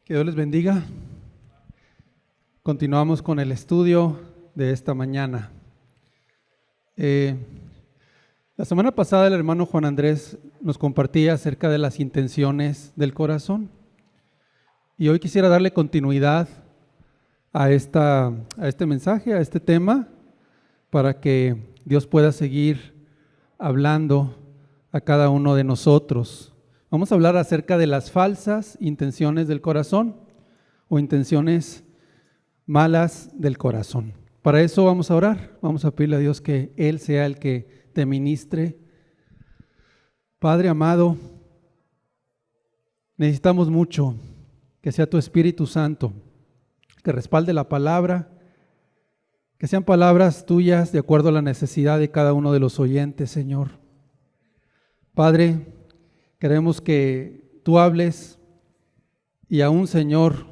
Que Dios les bendiga. Continuamos con el estudio de esta mañana. La semana pasada el hermano Juan Andrés nos compartía acerca de las intenciones del corazón. Y hoy quisiera darle continuidad a este mensaje, a este tema, para que Dios pueda seguir hablando a cada uno de nosotros. Vamos a hablar acerca de las falsas intenciones del corazón o intenciones malas del corazón. Para eso vamos a orar, vamos a pedirle a Dios que Él sea el que te ministre. Padre amado, necesitamos mucho que sea tu Espíritu Santo, que respalde la palabra, que sean palabras tuyas de acuerdo a la necesidad de cada uno de los oyentes, Señor. Padre, queremos que tú hables y aún, Señor,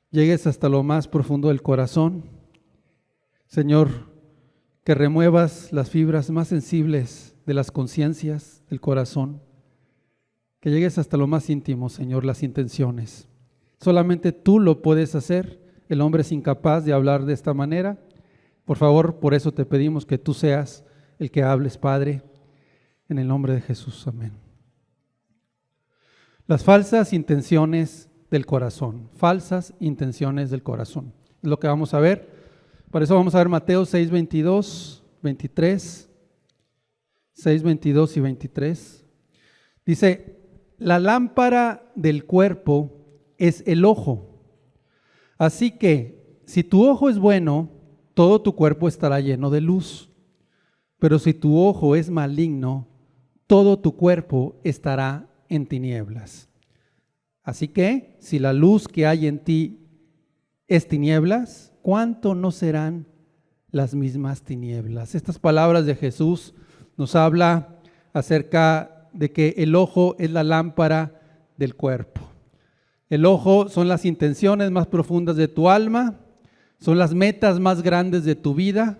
llegues hasta lo más profundo del corazón. Señor, que remuevas las fibras más sensibles de las conciencias del corazón. Que llegues hasta lo más íntimo, Señor, las intenciones. Solamente tú lo puedes hacer. El hombre es incapaz de hablar de esta manera. Por favor, por eso te pedimos que tú seas el que hables, Padre, en el nombre de Jesús. Amén. Las falsas intenciones del corazón. Falsas intenciones del corazón. Es lo que vamos a ver. Por eso vamos a ver Mateo 6, 22, 23. 6, 22 y 23. Dice, la lámpara del cuerpo es el ojo. Así que, si tu ojo es bueno, todo tu cuerpo estará lleno de luz. Pero si tu ojo es maligno, todo tu cuerpo estará en tinieblas. Así que, si la luz que hay en ti es tinieblas, ¿cuánto no serán las mismas tinieblas? Estas palabras de Jesús nos habla acerca de que el ojo es la lámpara del cuerpo. El ojo son las intenciones más profundas de tu alma, son las metas más grandes de tu vida,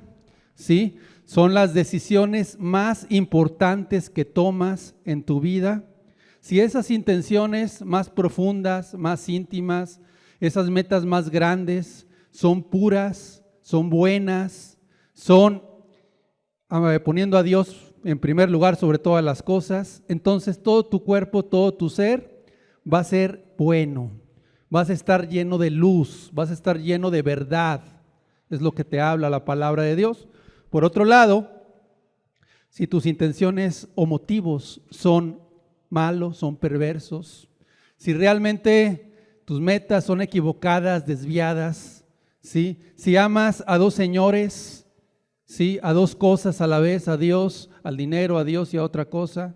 ¿sí? Son las decisiones más importantes que tomas en tu vida. Si esas intenciones más profundas, más íntimas, esas metas más grandes son puras, son buenas, son poniendo a Dios en primer lugar sobre todas las cosas, entonces todo tu cuerpo, todo tu ser va a ser bueno, vas a estar lleno de luz, vas a estar lleno de verdad, es lo que te habla la palabra de Dios. Por otro lado, si tus intenciones o motivos son malos, son perversos, si realmente tus metas son equivocadas, desviadas, ¿sí? Si amas a dos señores, ¿sí? A dos cosas a la vez, a Dios, al dinero, a Dios y a otra cosa,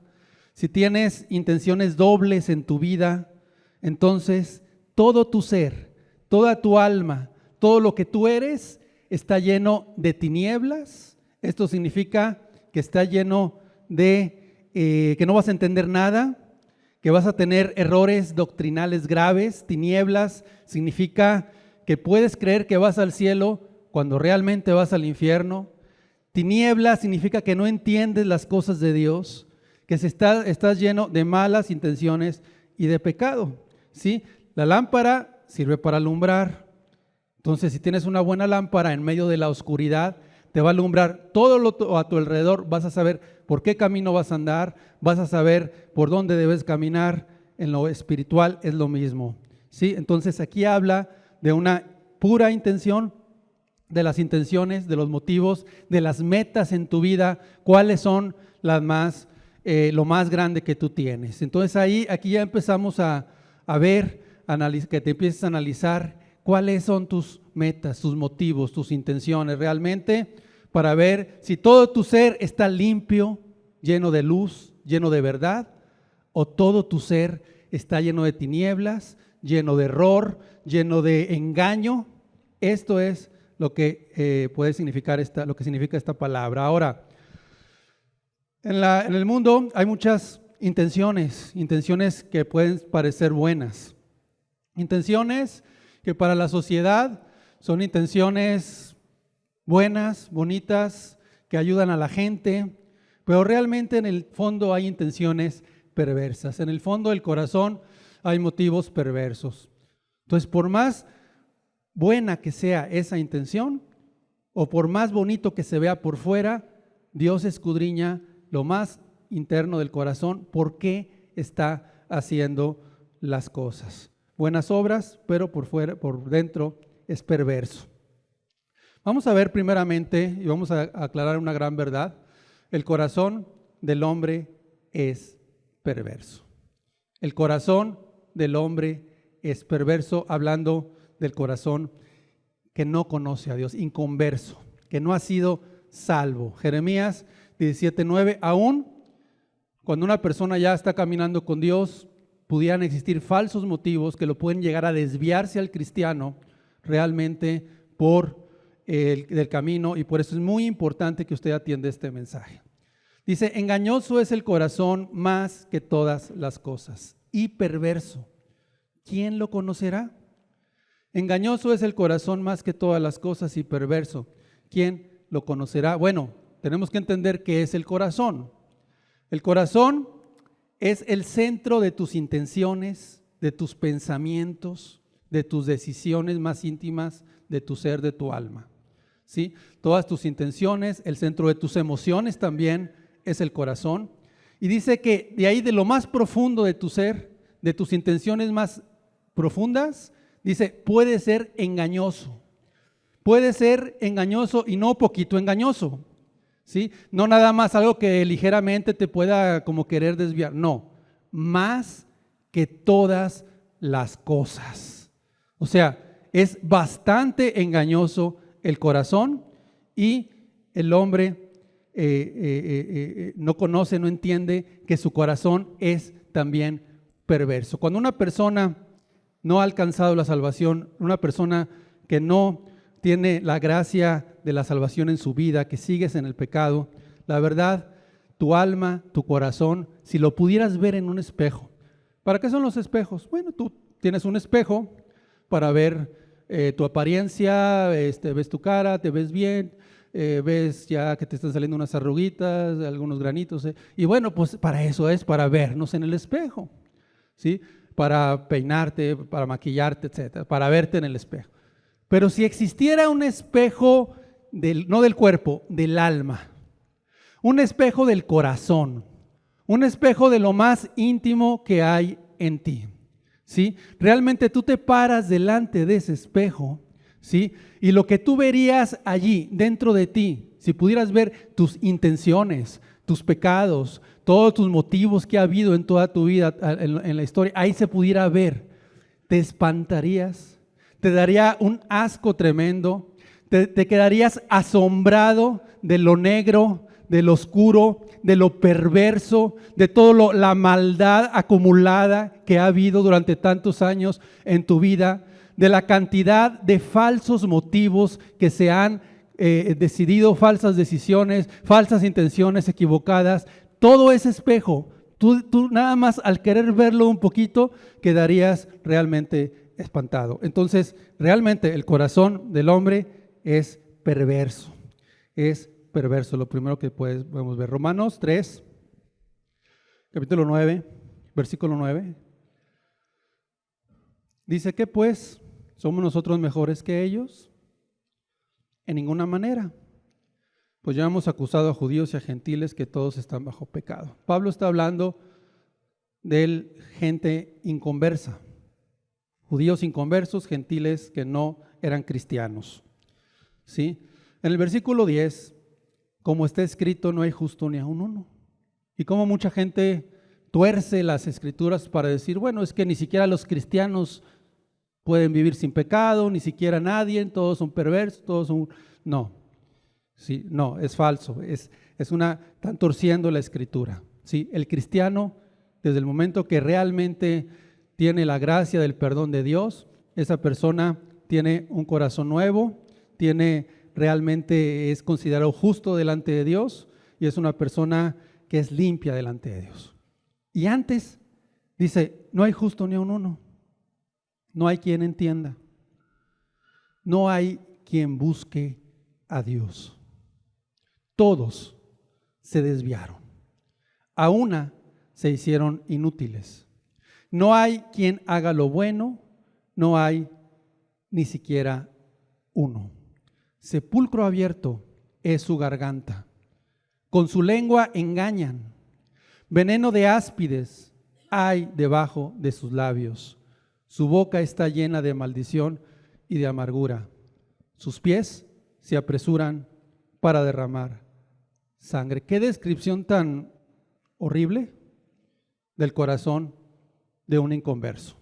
si tienes intenciones dobles en tu vida, entonces todo tu ser, toda tu alma, todo lo que tú eres está lleno de tinieblas. Esto significa que está lleno de que no vas a entender nada, que vas a tener errores doctrinales graves. Tinieblas significa que puedes creer que vas al cielo cuando realmente vas al infierno. Tinieblas significa que no entiendes las cosas de Dios, que estás lleno de malas intenciones y de pecado, ¿sí? La lámpara sirve para alumbrar. Entonces, si tienes una buena lámpara en medio de la oscuridad, te va a alumbrar todo lo a tu alrededor, vas a saber por qué camino vas a andar, vas a saber por dónde debes caminar. En lo espiritual es lo mismo, ¿sí? Entonces aquí habla de una pura intención, de las intenciones, de los motivos, de las metas en tu vida, cuáles son las más, lo más grande que tú tienes. Entonces aquí ya empezamos a ver, que te empieces a analizar cuáles son tus metas, tus motivos, tus intenciones realmente, para ver si todo tu ser está limpio, lleno de luz, lleno de verdad, o todo tu ser está lleno de tinieblas, lleno de error, lleno de engaño. Esto es lo que puede significar lo que significa esta palabra. Ahora, en el mundo hay muchas intenciones que pueden parecer buenas, intenciones que para la sociedad son intenciones buenas, bonitas, que ayudan a la gente, pero realmente en el fondo hay intenciones perversas. En el fondo del corazón hay motivos perversos. Entonces, por más buena que sea esa intención, o por más bonito que se vea por fuera, Dios escudriña lo más interno del corazón, por qué está haciendo las cosas. Buenas obras, pero por fuera, por dentro es perverso. Vamos a ver primeramente, y vamos a aclarar una gran verdad: el corazón del hombre es perverso. El corazón del hombre es perverso, hablando del corazón que no conoce a Dios, inconverso, que no ha sido salvo. Jeremías 17:9, aún cuando una persona ya está caminando con Dios, pudieran existir falsos motivos que lo pueden llegar a desviarse al cristiano realmente del camino, y por eso es muy importante que usted atienda este mensaje. Dice, engañoso es el corazón más que todas las cosas y perverso. ¿Quién lo conocerá? Engañoso es el corazón más que todas las cosas y perverso. ¿Quién lo conocerá? Bueno, tenemos que entender qué es el corazón. El corazón es el centro de tus intenciones, de tus pensamientos, de tus decisiones más íntimas, de tu ser, de tu alma. ¿Sí? Todas tus intenciones, el centro de tus emociones también es el corazón. Y dice que de ahí, de lo más profundo de tu ser, de tus intenciones más profundas, dice, puede ser engañoso. Puede ser engañoso y no poquito engañoso. ¿Sí? No nada más algo que ligeramente te pueda como querer desviar. No, más que todas las cosas. O sea, es bastante engañoso el corazón, y el hombre no conoce, no entiende que su corazón es también perverso. Cuando una persona no ha alcanzado la salvación, una persona que no tiene la gracia de la salvación en su vida, que sigues en el pecado, la verdad, tu alma, tu corazón, si lo pudieras ver en un espejo. ¿Para qué son los espejos? Bueno, tú tienes un espejo para ver tu apariencia, ves tu cara, te ves bien, ves ya que te están saliendo unas arruguitas, algunos granitos, y bueno, pues para eso es, para vernos en el espejo, ¿sí? Para peinarte, para maquillarte, etcétera, para verte en el espejo. Pero si existiera un espejo, no del cuerpo, del alma, un espejo del corazón, un espejo de lo más íntimo que hay en ti, ¿sí? Realmente tú te paras delante de ese espejo, ¿sí? Y lo que tú verías allí dentro de ti, si pudieras ver tus intenciones, tus pecados, todos tus motivos que ha habido en toda tu vida, en la historia, ahí se pudiera ver, te espantarías, te daría un asco tremendo, te quedarías asombrado de lo negro, de lo oscuro, de lo perverso, de toda la maldad acumulada que ha habido durante tantos años en tu vida, de la cantidad de falsos motivos que se han decidido, falsas decisiones, falsas intenciones equivocadas. Todo ese espejo, tú nada más al querer verlo un poquito, quedarías realmente espantado. Entonces, realmente el corazón del hombre es perverso, es perverso. Lo primero que podemos ver, Romanos 3, capítulo 9, versículo 9. Dice que pues, ¿somos nosotros mejores que ellos? En ninguna manera. Pues ya hemos acusado a judíos y a gentiles que todos están bajo pecado. Pablo está hablando de gente inconversa, judíos inconversos, gentiles que no eran cristianos. ¿Sí? En el versículo 10, como está escrito, no hay justo ni aun uno. Y como mucha gente tuerce las escrituras para decir, bueno, es que ni siquiera los cristianos pueden vivir sin pecado, ni siquiera nadie, todos son perversos, todos son... No, sí, no, es falso, están torciendo la escritura. ¿Sí? El cristiano, desde el momento que realmente tiene la gracia del perdón de Dios, esa persona tiene un corazón nuevo, realmente es considerado justo delante de Dios, y es una persona que es limpia delante de Dios. Y antes dice, no hay justo ni a uno, no hay quien entienda, no hay quien busque a Dios. Todos se desviaron, a una se hicieron inútiles. No hay quien haga lo bueno, no hay ni siquiera uno. Sepulcro abierto es su garganta. Con su lengua engañan. Veneno de áspides hay debajo de sus labios. Su boca está llena de maldición y de amargura. Sus pies se apresuran para derramar sangre. Qué descripción tan horrible del corazón de un inconverso,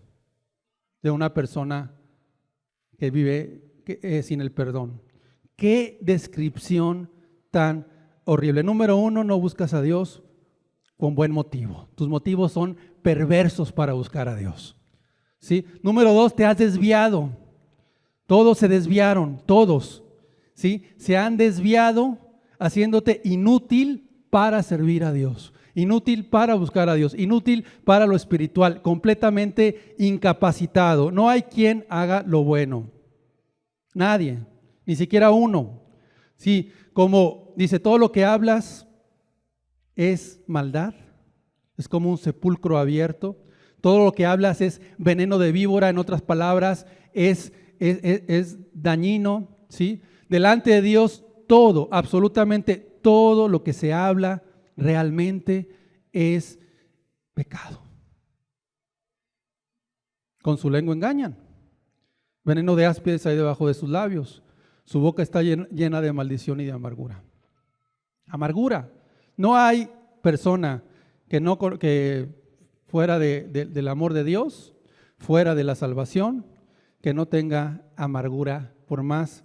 de una persona que vive sin el perdón. Qué descripción tan horrible. Número uno, no buscas a Dios con buen motivo. Tus motivos son perversos para buscar a Dios. ¿Sí? Número dos, te has desviado. Todos se desviaron, todos. ¿Sí? Se han desviado haciéndote inútil para servir a Dios, inútil para buscar a Dios, inútil para lo espiritual, completamente incapacitado. No hay quien haga lo bueno. Nadie, ni siquiera uno. Sí, como dice, todo lo que hablas es maldad, es como un sepulcro abierto. Todo lo que hablas es veneno de víbora, en otras palabras, es dañino, ¿sí? Delante de Dios todo, absolutamente todo lo que se habla realmente es pecado. Con su lengua engañan. Veneno de áspides hay debajo de sus labios. Su boca está llena de maldición y de amargura. Amargura. No hay persona que fuera del amor de Dios, fuera de la salvación, que no tenga amargura, por más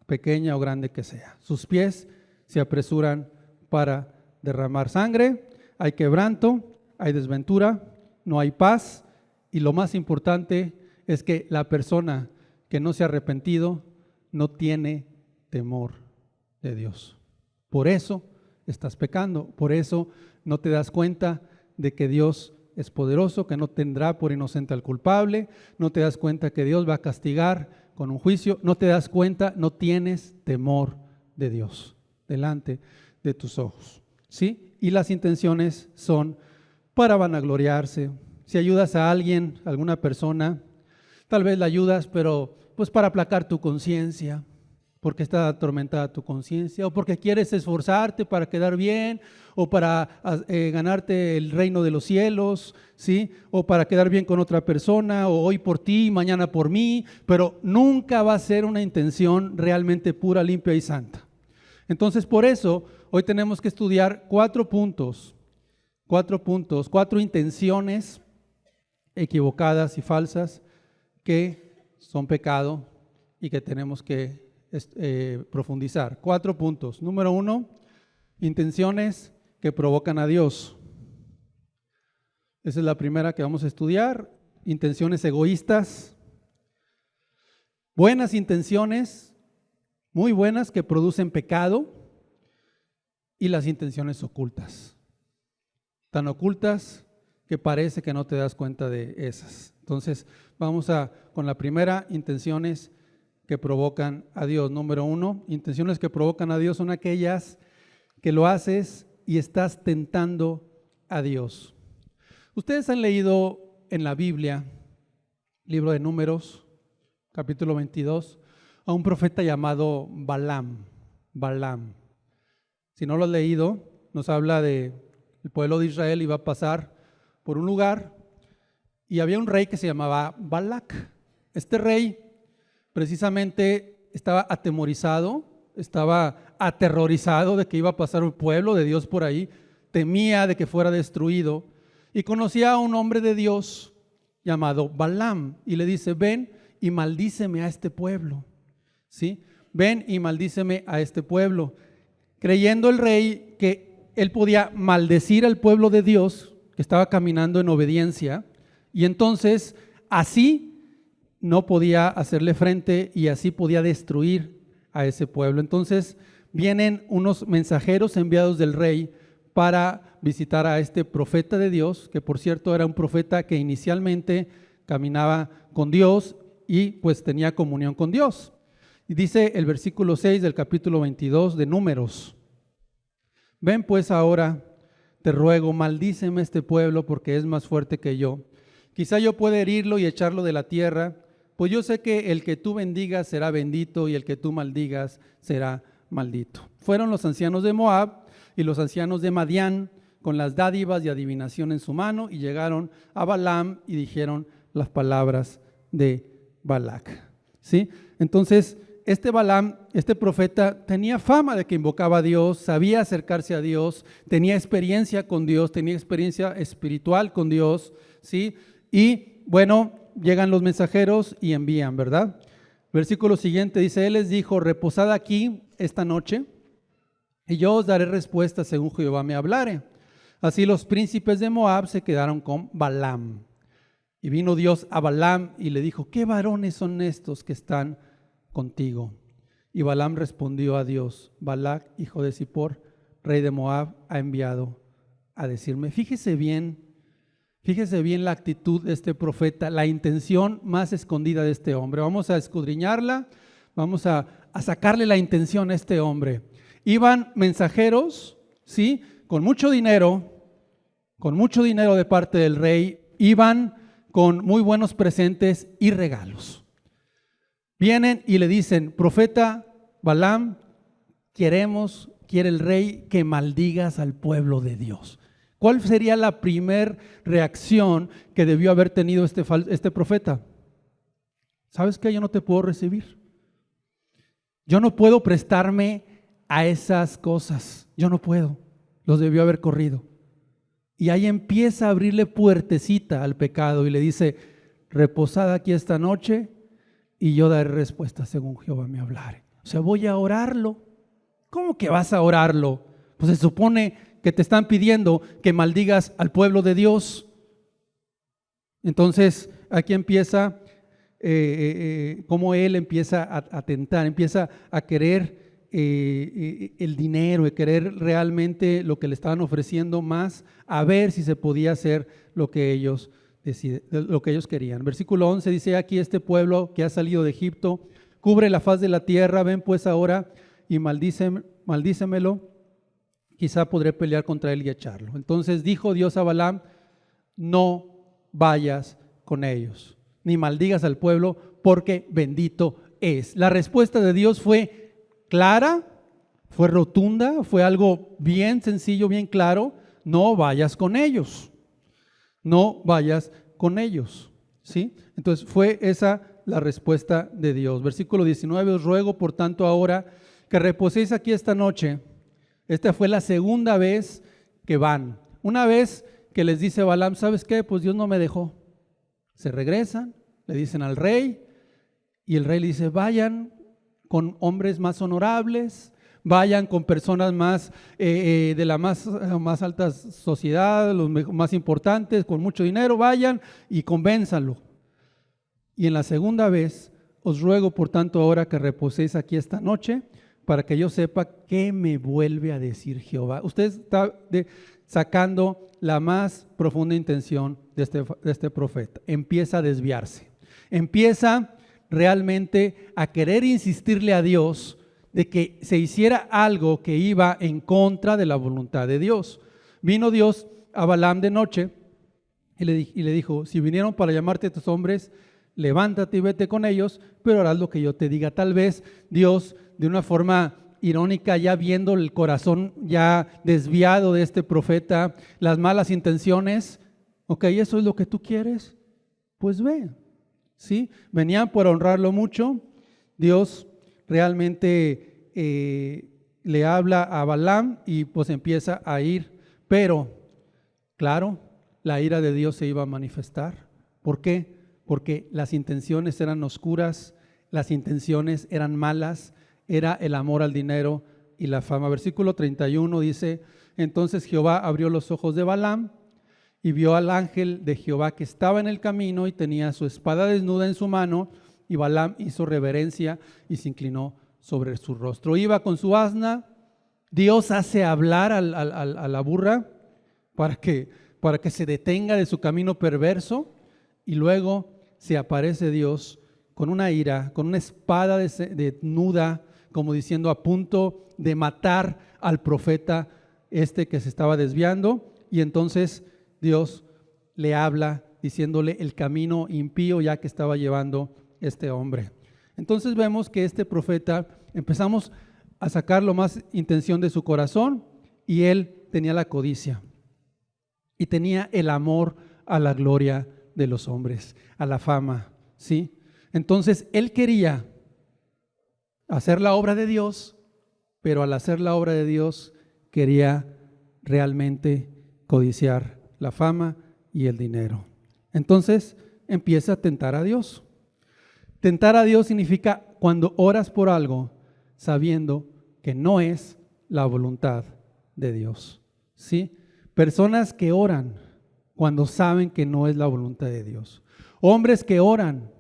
pequeña o grande que sea. Sus pies se apresuran para derramar sangre, hay quebranto, hay desventura, no hay paz, y lo más importante es que la persona que no se ha arrepentido no tiene temor de Dios. Por eso estás pecando, por eso no te das cuenta de que Dios es poderoso, que no tendrá por inocente al culpable, no te das cuenta que Dios va a castigar con un juicio, no te das cuenta, no tienes temor de Dios delante de tus ojos, ¿sí? Y las intenciones son para vanagloriarse. Si ayudas a alguien, a alguna persona, tal vez la ayudas, pero pues para aplacar tu conciencia, porque está atormentada tu conciencia, o porque quieres esforzarte para quedar bien, o para ganarte el reino de los cielos, ¿sí? O para quedar bien con otra persona, o hoy por ti, mañana por mí, pero nunca va a ser una intención realmente pura, limpia y santa. Entonces, por eso, hoy tenemos que estudiar 4 puntos, 4 intenciones equivocadas y falsas que son pecado y que tenemos que profundizar. 4 puntos. Número 1, intenciones que provocan a Dios. Esa es la primera que vamos a estudiar. Intenciones egoístas. Buenas intenciones, muy buenas, que producen pecado. Y las intenciones ocultas. Tan ocultas que parece que no te das cuenta de esas. Entonces, vamos con la primera, intenciones que provocan a Dios. Número 1, intenciones que provocan a Dios son aquellas que lo haces y estás tentando a Dios. Ustedes han leído en la Biblia, libro de Números, capítulo 22, a un profeta llamado Balaam. Si no lo has leído, nos habla de el pueblo de Israel iba a pasar por un lugar y había un rey que se llamaba Balac. Este rey precisamente estaba atemorizado, estaba aterrorizado de que iba a pasar un pueblo de Dios por ahí, temía de que fuera destruido y conocía a un hombre de Dios llamado Balaam y le dice: ven y maldíceme a este pueblo, ¿sí? Ven y maldíceme a este pueblo. Creyendo el rey que él podía maldecir al pueblo de Dios que estaba caminando en obediencia y entonces así no podía hacerle frente y así podía destruir a ese pueblo. Entonces vienen unos mensajeros enviados del rey para visitar a este profeta de Dios, que por cierto era un profeta que inicialmente caminaba con Dios y pues tenía comunión con Dios. Y dice el versículo 6 del capítulo 22 de Números: ven pues ahora, te ruego, maldíceme este pueblo porque es más fuerte que yo. Quizá yo pueda herirlo y echarlo de la tierra, pues yo sé que el que tú bendigas será bendito y el que tú maldigas será maldito. Fueron los ancianos de Moab y los ancianos de Madián con las dádivas y adivinación en su mano y llegaron a Balaam y dijeron las palabras de Balac. ¿Sí? Entonces, este Balaam, este profeta, tenía fama de que invocaba a Dios, sabía acercarse a Dios, tenía experiencia con Dios, tenía experiencia espiritual con Dios, ¿sí? Y bueno, llegan los mensajeros y envían, ¿verdad? Versículo siguiente dice, Él les dijo, reposad aquí esta noche y yo os daré respuesta según Jehová me hablare. Así los príncipes de Moab se quedaron con Balaam. Y vino Dios a Balaam y le dijo, ¿qué varones son estos que están contigo? Y Balaam respondió a Dios, Balac, hijo de Zippor, rey de Moab, ha enviado a decirme. Fíjese bien la actitud de este profeta, la intención más escondida de este hombre. Vamos a escudriñarla, vamos a sacarle la intención a este hombre. Iban mensajeros, ¿sí? Con mucho dinero de parte del rey, iban con muy buenos presentes y regalos. Vienen y le dicen, profeta Balaam, quiere el rey que maldigas al pueblo de Dios. ¿Cuál sería la primer reacción que debió haber tenido este profeta? ¿Sabes qué? Yo no te puedo recibir. Yo no puedo prestarme a esas cosas. Yo no puedo. Los debió haber corrido. Y ahí empieza a abrirle puertecita al pecado y le dice, reposad aquí esta noche y yo daré respuesta según Jehová me hablare. O sea, voy a orarlo. ¿Cómo que vas a orarlo? Pues se supone que te están pidiendo que maldigas al pueblo de Dios. Entonces, aquí empieza cómo él empieza a tentar, empieza a querer el dinero, de querer realmente lo que le estaban ofreciendo más, a ver si se podía hacer lo que ellos querían. Versículo 11 dice, aquí este pueblo que ha salido de Egipto, cubre la faz de la tierra, ven pues ahora y maldícemelo, quizá podré pelear contra él y echarlo. Entonces dijo Dios a Balaam, no vayas con ellos, ni maldigas al pueblo, porque bendito es. La respuesta de Dios fue clara, fue rotunda, fue algo bien sencillo, bien claro, no vayas con ellos, no vayas con ellos, ¿sí? Entonces fue esa la respuesta de Dios. Versículo 19, os ruego por tanto ahora que reposéis aquí esta noche. Esta fue la segunda vez que van. Una vez que les dice Balaam, ¿sabes qué? Pues Dios no me dejó. Se regresan, le dicen al rey y el rey le dice, vayan con hombres más honorables, vayan con personas más de la más alta sociedad, los más importantes, con mucho dinero, vayan y convénzanlo. Y en la segunda vez, os ruego por tanto ahora que reposéis aquí esta noche, para que yo sepa qué me vuelve a decir Jehová. Usted está sacando la más profunda intención de este profeta. Empieza a desviarse, empieza realmente a querer insistirle a Dios de que se hiciera algo que iba en contra de la voluntad de Dios. Vino Dios a Balaam de noche y le dijo, si vinieron para llamarte a tus hombres, levántate y vete con ellos, pero harás lo que yo te diga. Tal vez Dios, de una forma irónica, ya viendo el corazón ya desviado de este profeta, las malas intenciones, ok, eso es lo que tú quieres, pues ve. ¿Sí? Venían por honrarlo mucho. Dios realmente le habla a Balaam y pues empieza a ir, pero claro, la ira de Dios se iba a manifestar. ¿Por qué? Porque las intenciones eran oscuras, las intenciones eran malas, era el amor al dinero y la fama. Versículo 31 dice, entonces Jehová abrió los ojos de Balaam y vio al ángel de Jehová que estaba en el camino y tenía su espada desnuda en su mano, y Balaam hizo reverencia y se inclinó sobre su rostro. Iba con su asna, Dios hace hablar a la burra para que se detenga de su camino perverso, y luego se aparece Dios con una ira, con una espada desnuda, como diciendo a punto de matar al profeta que se estaba desviando, y entonces Dios le habla diciéndole el camino impío ya que estaba llevando este hombre. Entonces vemos que este profeta, empezamos a sacar lo más intención de su corazón, y él tenía la codicia y tenía el amor a la gloria de los hombres, a la fama, ¿sí? Entonces él quería hacer la obra de Dios, pero al hacer la obra de Dios quería realmente codiciar la fama y el dinero. Entonces empieza a tentar a Dios. Tentar a Dios significa cuando oras por algo sabiendo que no es la voluntad de Dios, ¿sí? Personas que oran cuando saben que no es la voluntad de Dios. Hombres que oran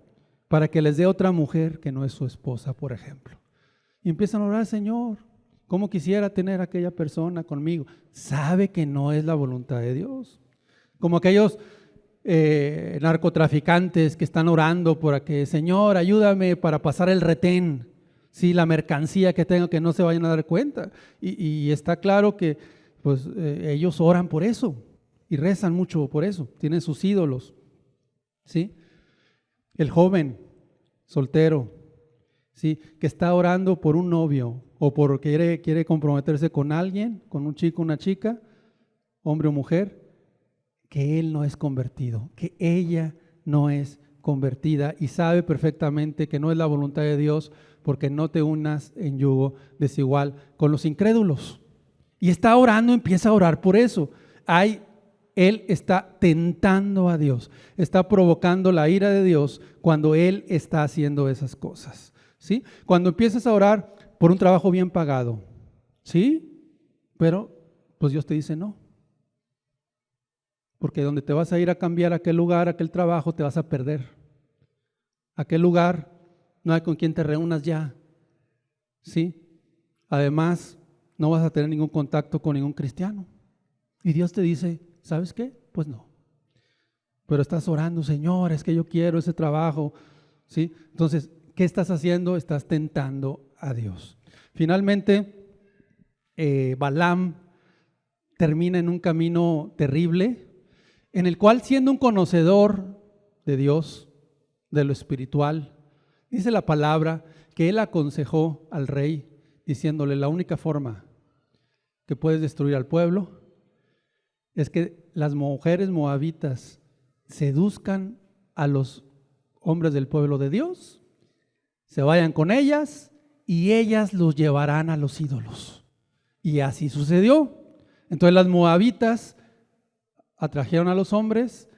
para que les dé otra mujer que no es su esposa, por ejemplo. Y empiezan a orar: Señor, ¿cómo quisiera tener a aquella persona conmigo? Sabe que no es la voluntad de Dios. Como aquellos narcotraficantes que están orando por que, Señor, ayúdame para pasar el retén, ¿sí? La mercancía que tengo, que no se vayan a dar cuenta. Y está claro que pues, ellos oran por eso y rezan mucho por eso, tienen sus ídolos, ¿sí? El joven soltero, ¿sí? Que está orando por un novio o por quiere comprometerse con alguien, con un chico, una chica, hombre o mujer, que él no es convertido, que ella no es convertida y sabe perfectamente que no es la voluntad de Dios, porque no te unas en yugo desigual con los incrédulos. Y está orando, empieza a orar por eso. Él está tentando a Dios, está provocando la ira de Dios cuando él está haciendo esas cosas, ¿sí? Cuando empiezas a orar por un trabajo bien pagado, ¿sí? Pero pues Dios te dice no. Porque donde te vas a ir a cambiar a aquel lugar, a aquel trabajo, te vas a perder. Aquel lugar no hay con quien te reúnas ya, ¿sí? Además, no vas a tener ningún contacto con ningún cristiano. Y Dios te dice, ¿sabes qué? Pues no. Pero estás orando: Señor, es que yo quiero ese trabajo, ¿sí? Entonces, ¿qué estás haciendo? Estás tentando a Dios. Finalmente, Balaam termina en un camino terrible, en el cual, siendo un conocedor de Dios, de lo espiritual, dice la palabra que él aconsejó al rey diciéndole: la única forma que puedes destruir al pueblo es que las mujeres moabitas seduzcan a los hombres del pueblo de Dios, se vayan con ellas y ellas los llevarán a los ídolos. Y así sucedió. Entonces las moabitas atrajeron a los hombres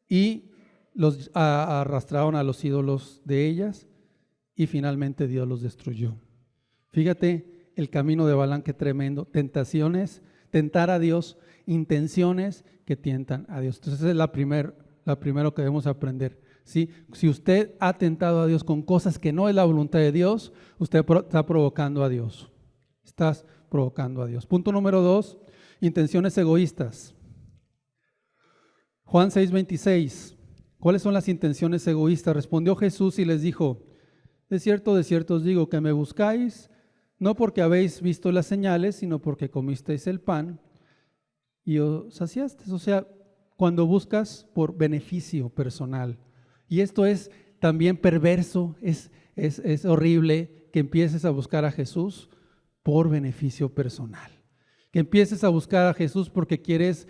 y los arrastraron a los ídolos de ellas, y finalmente Dios los destruyó. Fíjate el camino de Balaam, qué tremendo. Tentaciones, tentar a Dios, intenciones que tientan a Dios. Entonces esa es la primero que debemos aprender, ¿sí? Si usted ha tentado a Dios con cosas que no es la voluntad de Dios, usted está provocando a Dios. Estás provocando a Dios. Punto número 2, intenciones egoístas. Juan 6:26. ¿Cuáles son las intenciones egoístas? Respondió Jesús y les dijo: de cierto os digo que me buscáis, no porque habéis visto las señales, sino porque comisteis el pan y os saciasteis. O sea, cuando buscas por beneficio personal. Y esto es también perverso, es horrible que empieces a buscar a Jesús por beneficio personal. Que empieces a buscar a Jesús porque quieres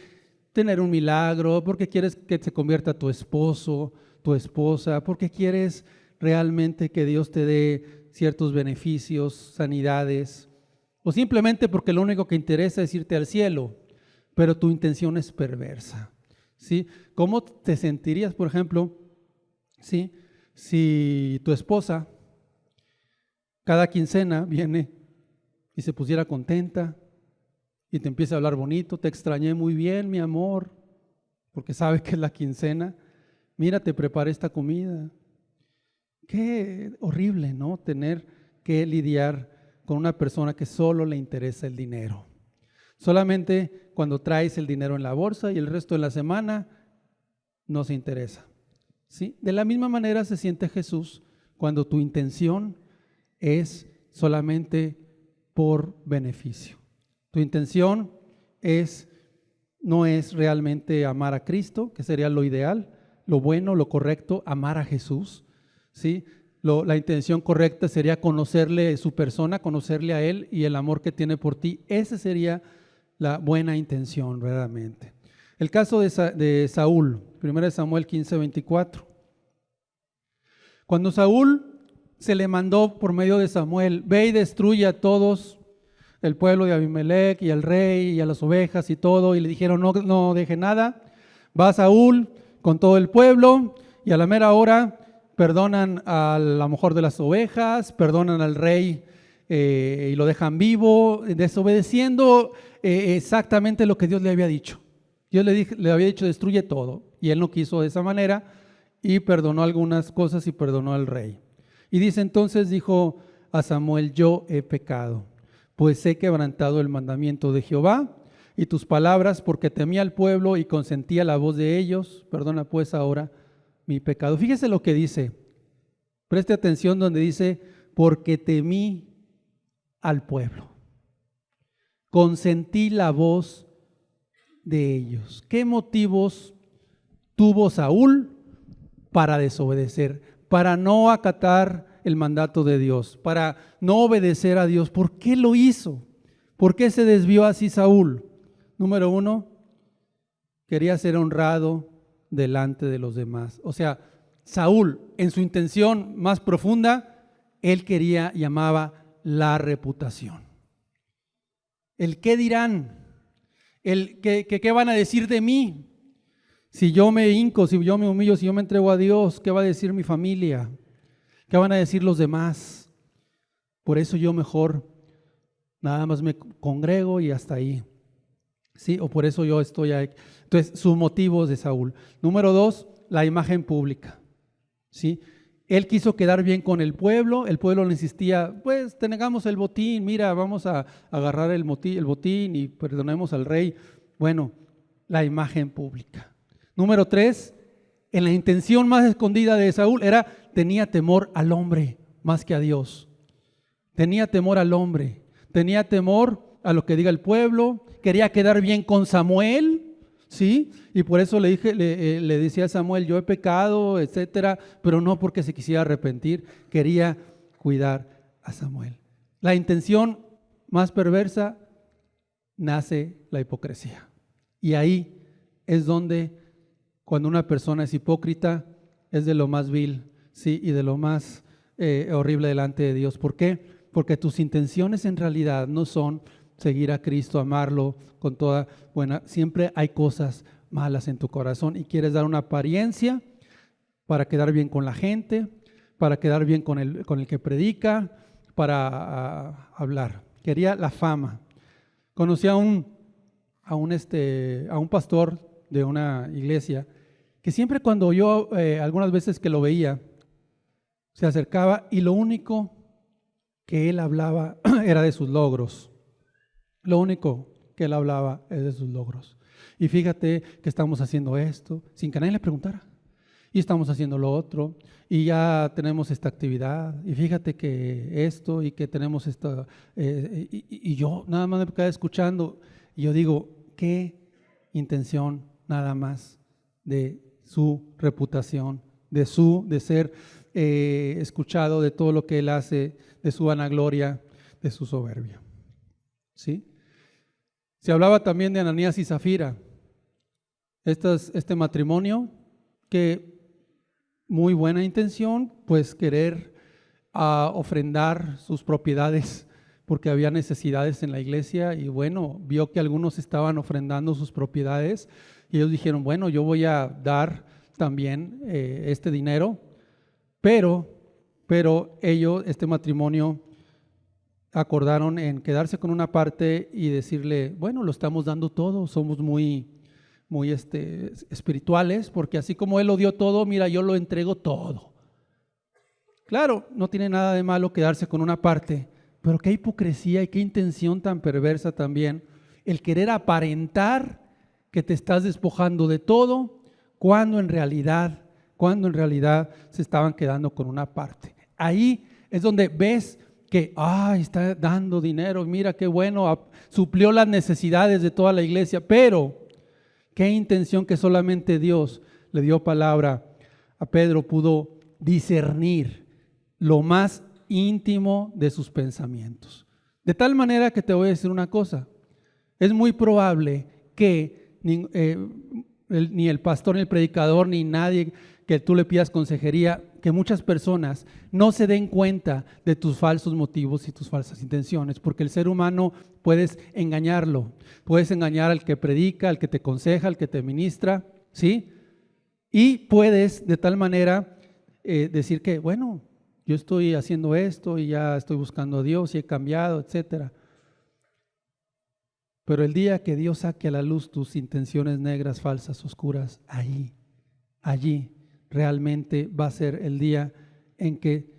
tener un milagro, porque quieres que se convierta tu esposo, tu esposa, porque quieres realmente que Dios te dé ciertos beneficios, sanidades, o simplemente porque lo único que interesa es irte al cielo, pero tu intención es perversa, ¿sí? ¿Cómo te sentirías, por ejemplo, ¿sí? Si tu esposa cada quincena viene y se pusiera contenta y te empieza a hablar bonito? Te extrañé muy bien, mi amor, porque sabe que es la quincena. Mira, te preparé esta comida. Qué horrible, ¿no? Tener que lidiar con una persona que solo le interesa el dinero. Solamente cuando traes el dinero en la bolsa y el resto de la semana no se interesa, ¿sí? De la misma manera se siente Jesús cuando tu intención es solamente por beneficio. Tu intención no es realmente amar a Cristo, que sería lo ideal, lo bueno, lo correcto, amar a Jesús, ¿sí? La intención correcta sería conocerle su persona, conocerle a él y el amor que tiene por ti. Esa sería la buena intención realmente. El caso de Saúl, 1 Samuel 15:24. Cuando Saúl se le mandó por medio de Samuel, ve y destruye a todos el pueblo de Abimelec y al rey y a las ovejas y todo, y le dijeron no deje nada, va Saúl con todo el pueblo y a la mera hora perdonan a la mujer de las ovejas, perdonan al rey y lo dejan vivo, desobedeciendo exactamente lo que Dios le había dicho. Dios le había dicho destruye todo y él no quiso de esa manera y perdonó algunas cosas y perdonó al rey. Y dice entonces, dijo a Samuel, yo he pecado, pues he quebrantado el mandamiento de Jehová y tus palabras, porque temía al pueblo y consentía la voz de ellos. Perdona pues ahora mi pecado. Fíjese lo que dice, preste atención donde dice, porque temí al pueblo, consentí la voz de ellos. ¿Qué motivos tuvo Saúl para desobedecer, para no acatar el mandato de Dios, para no obedecer a Dios? ¿Por qué lo hizo? ¿Por qué se desvió así Saúl? Número 1, quería ser honrado delante de los demás. O sea, Saúl, en su intención más profunda, él llamaba la reputación. El qué dirán, el qué van a decir de mí. Si yo me hinco, si yo me humillo, si yo me entrego a Dios, ¿qué va a decir mi familia? ¿Qué van a decir los demás? Por eso yo mejor nada más me congrego y hasta ahí. ¿Sí? O por eso yo estoy ahí. Entonces, sus motivos de Saúl. Número 2, la imagen pública. ¿Sí? Él quiso quedar bien con el pueblo le insistía, pues tengamos el botín, mira, vamos a agarrar el botín y perdonemos al rey. Bueno, la imagen pública. Número 3, en la intención más escondida de Saúl tenía temor al hombre más que a Dios. Tenía temor al hombre, tenía temor a lo que diga el pueblo, quería quedar bien con Samuel, ¿sí? Y por eso le decía a Samuel, yo he pecado, etcétera, pero no porque se quisiera arrepentir, quería cuidar a Samuel. La intención más perversa nace la hipocresía. Y ahí es donde, cuando una persona es hipócrita, es de lo más vil, ¿sí? Y de lo más horrible delante de Dios. ¿Por qué? Porque tus intenciones en realidad no son seguir a Cristo, amarlo con toda buena. Siempre hay cosas malas en tu corazón y quieres dar una apariencia para quedar bien con la gente, para quedar bien con el que predica, para hablar. Quería la fama. Conocí a un pastor de una iglesia que siempre cuando yo, algunas veces que lo veía, se acercaba y lo único que él hablaba era de sus logros. Lo único que él hablaba es de sus logros. Y fíjate que estamos haciendo esto, sin que nadie le preguntara. Y estamos haciendo lo otro, y ya tenemos esta actividad, y fíjate que esto, y que tenemos esto. Y yo nada más me quedé escuchando, y yo digo, qué intención nada más de su reputación, de ser escuchado, de todo lo que él hace, de su vanagloria, de su soberbia. ¿Sí? Se hablaba también de Ananías y Zafira, este matrimonio que muy buena intención, pues querer ofrendar sus propiedades porque había necesidades en la iglesia y bueno, vio que algunos estaban ofrendando sus propiedades y ellos dijeron, bueno, yo voy a dar también este dinero, pero ellos, este matrimonio, acordaron en quedarse con una parte y decirle, bueno, lo estamos dando todo, somos muy espirituales, porque así como él lo dio todo, mira, yo lo entrego todo. Claro, no tiene nada de malo quedarse con una parte, pero qué hipocresía y qué intención tan perversa también, el querer aparentar que te estás despojando de todo, cuando en realidad se estaban quedando con una parte. Ahí es donde ves que está dando dinero, mira qué bueno, suplió las necesidades de toda la iglesia, pero qué intención que solamente Dios le dio palabra a Pedro pudo discernir lo más íntimo de sus pensamientos. De tal manera que te voy a decir una cosa, es muy probable que ni el pastor, ni el predicador, ni nadie que tú le pidas consejería, que muchas personas no se den cuenta de tus falsos motivos y tus falsas intenciones, porque el ser humano puedes engañarlo, puedes engañar al que predica, al que te aconseja, al que te ministra, ¿sí? Y puedes de tal manera decir que, bueno, yo estoy haciendo esto y ya estoy buscando a Dios y he cambiado, etcétera. Pero el día que Dios saque a la luz tus intenciones negras, falsas, oscuras, allí realmente va a ser el día en que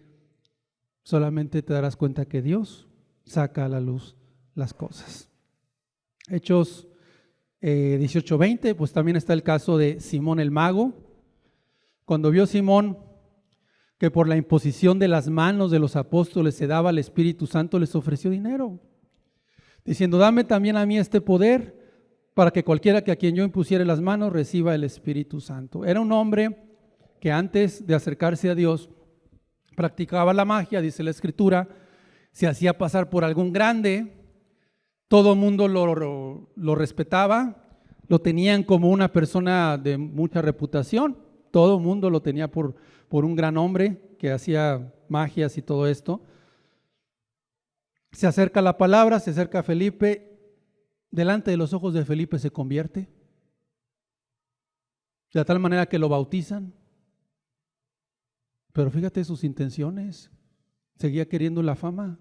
solamente te darás cuenta que Dios saca a la luz las cosas. Hechos 18:20, pues también está el caso de Simón el mago. Cuando vio Simón que por la imposición de las manos de los apóstoles se daba al Espíritu Santo, les ofreció dinero, diciendo: dame también a mí este poder para que cualquiera que a quien yo impusiere las manos reciba el Espíritu Santo. Era un hombre que antes de acercarse a Dios practicaba la magia, dice la Escritura, se hacía pasar por algún grande, todo el mundo lo respetaba, lo tenían como una persona de mucha reputación, todo el mundo lo tenía por un gran hombre que hacía magias y todo esto. Se acerca la palabra, se acerca a Felipe, delante de los ojos de Felipe se convierte, de tal manera que lo bautizan. Pero fíjate sus intenciones, seguía queriendo la fama,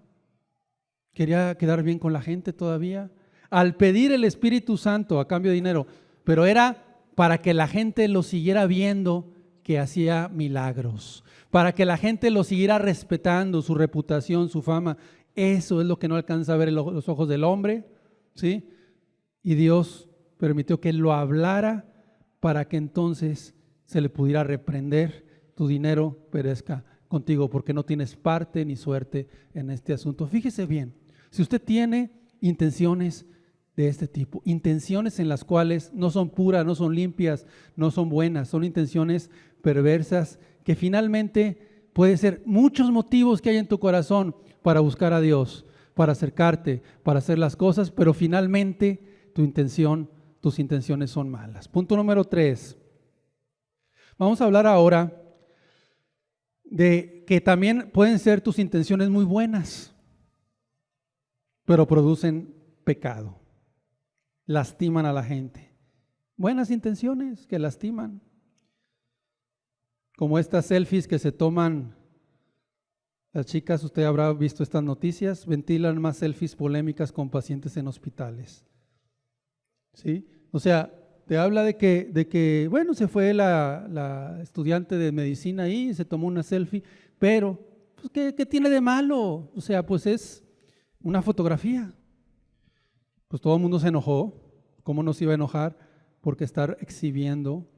quería quedar bien con la gente todavía, al pedir el Espíritu Santo a cambio de dinero, pero era para que la gente lo siguiera viendo que hacía milagros, para que la gente lo siguiera respetando, su reputación, su fama. Eso es lo que no alcanza a ver los ojos del hombre, ¿sí? Y Dios permitió que él lo hablara para que entonces se le pudiera reprender: tu dinero perezca contigo, porque no tienes parte ni suerte en este asunto. Fíjese bien, si usted tiene intenciones de este tipo, intenciones en las cuales no son puras, no son limpias, no son buenas, son intenciones perversas, que finalmente puede ser muchos motivos que hay en tu corazón para buscar a Dios, para acercarte, para hacer las cosas, pero finalmente tus intenciones son malas. Punto número 3. Vamos a hablar ahora de que también pueden ser tus intenciones muy buenas, pero producen pecado, lastiman a la gente. Buenas intenciones que lastiman, como estas selfies que se toman las chicas. Usted habrá visto estas noticias, ventilan más selfies polémicas con pacientes en hospitales, ¿sí? O sea, te habla de que bueno, se fue la estudiante de medicina ahí, se tomó una selfie, pero pues, ¿qué tiene de malo? O sea, pues es una fotografía. Pues todo el mundo se enojó. ¿Cómo no se iba a enojar? Porque estar exhibiendo,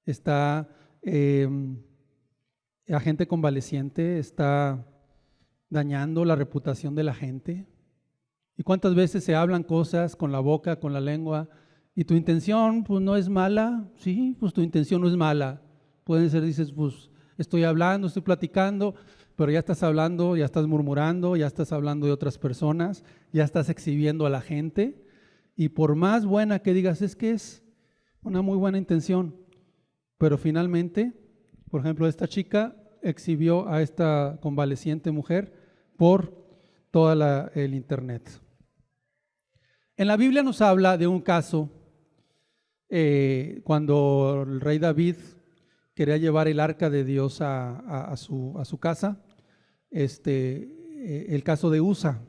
está a gente convaleciente, está dañando la reputación de la gente. ¿Y cuántas veces se hablan cosas con la boca, con la lengua? Y tu intención pues no es mala, sí, pues tu intención no es mala. Pueden ser, dices, pues estoy hablando, estoy platicando, pero ya estás hablando, ya estás murmurando, ya estás hablando de otras personas, ya estás exhibiendo a la gente. Y por más buena que digas, es que es una muy buena intención, pero finalmente, por ejemplo, esta chica exhibió a esta convaleciente mujer por toda el internet. En la Biblia nos habla de un caso cuando el rey David quería llevar el arca de Dios a su casa, el caso de Usa.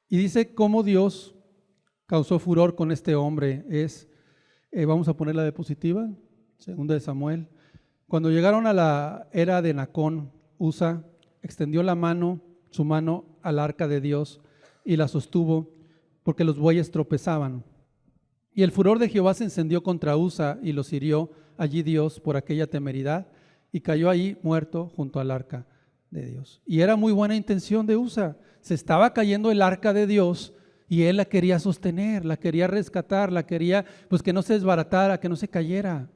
Y dice cómo Dios causó furor con este hombre. Vamos a poner la diapositiva, 2 de Samuel. Cuando llegaron a la era de Nacón, Usa extendió su mano al arca de Dios y la sostuvo porque los bueyes tropezaban. Y el furor de Jehová se encendió contra Usa y los hirió allí Dios por aquella temeridad, y cayó ahí muerto junto al arca de Dios. Y era muy buena intención de Usa. Se estaba cayendo el arca de Dios y él la quería sostener, la quería rescatar, la quería pues que no se desbaratara, que no se cayera.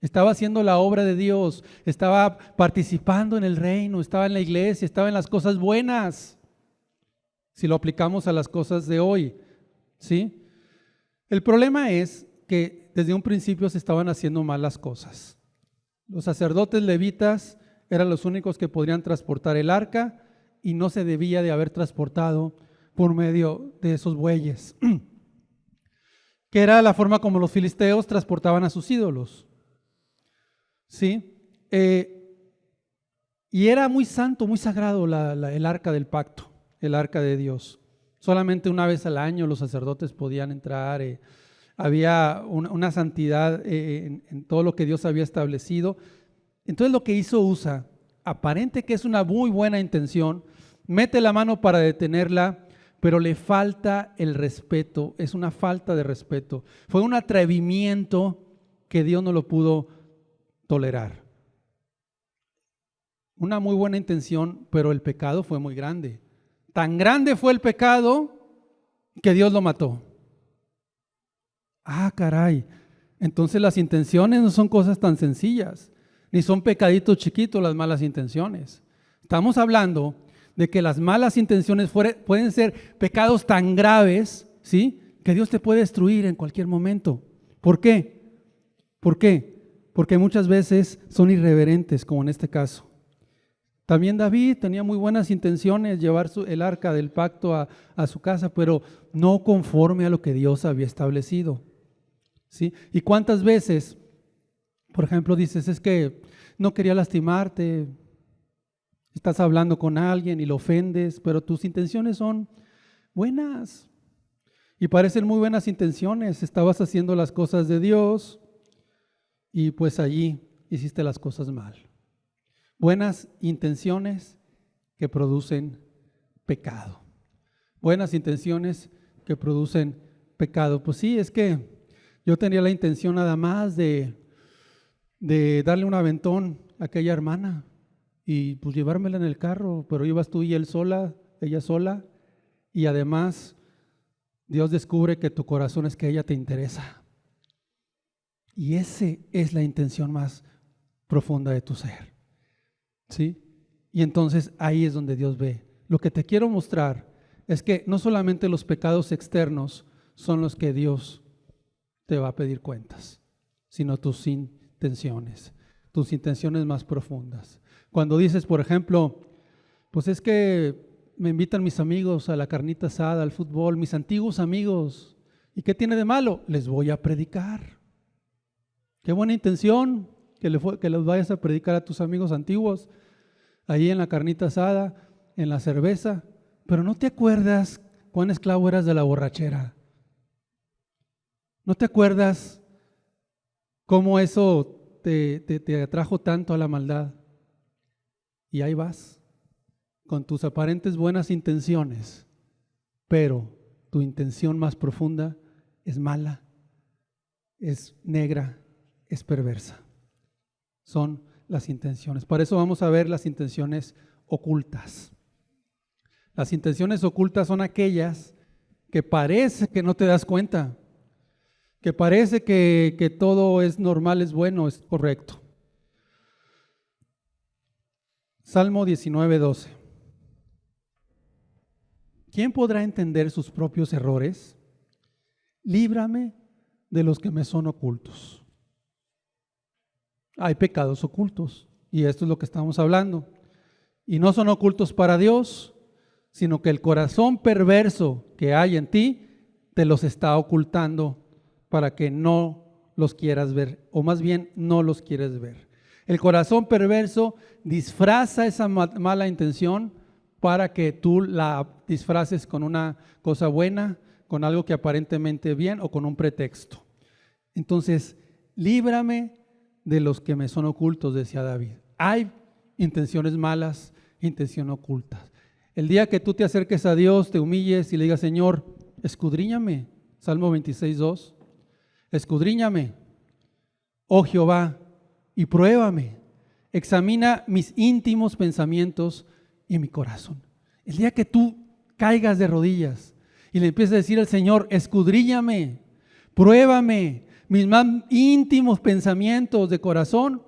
Estaba haciendo la obra de Dios, estaba participando en el reino, estaba en la iglesia, estaba en las cosas buenas. Si lo aplicamos a las cosas de hoy, ¿sí? El problema es que desde un principio se estaban haciendo mal las cosas. Los sacerdotes levitas eran los únicos que podrían transportar el arca y no se debía de haber transportado por medio de esos bueyes, que era la forma como los filisteos transportaban a sus ídolos. ¿Sí? Y era muy santo, muy sagrado el arca del pacto, el arca de Dios. Solamente una vez al año los sacerdotes podían entrar, había una santidad en todo lo que Dios había establecido. Entonces lo que hizo Usa, aparente que es una muy buena intención, mete la mano para detenerla, pero le falta el respeto, es una falta de respeto. Fue un atrevimiento que Dios no lo pudo tolerar. Una muy buena intención, pero el pecado fue muy grande. Tan grande fue el pecado que Dios lo mató. Ah, caray. Entonces las intenciones no son cosas tan sencillas, ni son pecaditos chiquitos las malas intenciones. Estamos hablando de que las malas intenciones pueden ser pecados tan graves, ¿sí?, que Dios te puede destruir en cualquier momento. ¿Por qué? ¿Por qué? Porque muchas veces son irreverentes, como en este caso. También David tenía muy buenas intenciones, llevar el arca del pacto a su casa, pero no conforme a lo que Dios había establecido, ¿sí? ¿Y cuántas veces, por ejemplo, dices, es que no quería lastimarte, estás hablando con alguien y lo ofendes, pero tus intenciones son buenas y parecen muy buenas intenciones, estabas haciendo las cosas de Dios y pues allí hiciste las cosas mal. Buenas intenciones que producen pecado. Buenas intenciones que producen pecado. Pues sí, es que yo tenía la intención nada más de darle un aventón a aquella hermana y pues llevármela en el carro, pero ibas tú y ella sola, y además Dios descubre que tu corazón es que ella te interesa. Y esa es la intención más profunda de tu ser, ¿sí? Y entonces ahí es donde Dios ve. Lo que te quiero mostrar es que no solamente los pecados externos son los que Dios te va a pedir cuentas, sino tus intenciones más profundas. Cuando dices, por ejemplo, pues es que me invitan mis amigos a la carnita asada, al fútbol, mis antiguos amigos, ¿y qué tiene de malo? Les voy a predicar. Qué buena intención que los vayas a predicar a tus amigos antiguos, ahí en la carnita asada, en la cerveza, pero no te acuerdas cuán esclavo eras de la borrachera. ¿No te acuerdas cómo eso te atrajo tanto a la maldad? Y ahí vas, con tus aparentes buenas intenciones, pero tu intención más profunda es mala, es negra, es perversa. Son las intenciones. Por eso vamos a ver las intenciones ocultas. Las intenciones ocultas son aquellas que parece que no te das cuenta, que parece que todo es normal, es bueno, es correcto. Salmo 19:12. ¿Quién podrá entender sus propios errores? Líbrame de los que me son ocultos. Hay pecados ocultos y esto es lo que estamos hablando. Y no son ocultos para Dios, sino que el corazón perverso que hay en ti te los está ocultando para que no los quieras ver, o más bien no los quieres ver. El corazón perverso disfraza esa mala intención para que tú la disfraces con una cosa buena, con algo que aparentemente bien o con un pretexto. Entonces, líbrame de los que me son ocultos, decía David. Hay intenciones malas, intenciones ocultas. El día que tú te acerques a Dios, te humilles y le digas, Señor, escudriñame, Salmo 26:2, escudriñame, oh Jehová, y pruébame, examina mis íntimos pensamientos y mi corazón. El día que tú caigas de rodillas y le empieces a decir al Señor, escudriñame, pruébame, mis más íntimos pensamientos de corazón,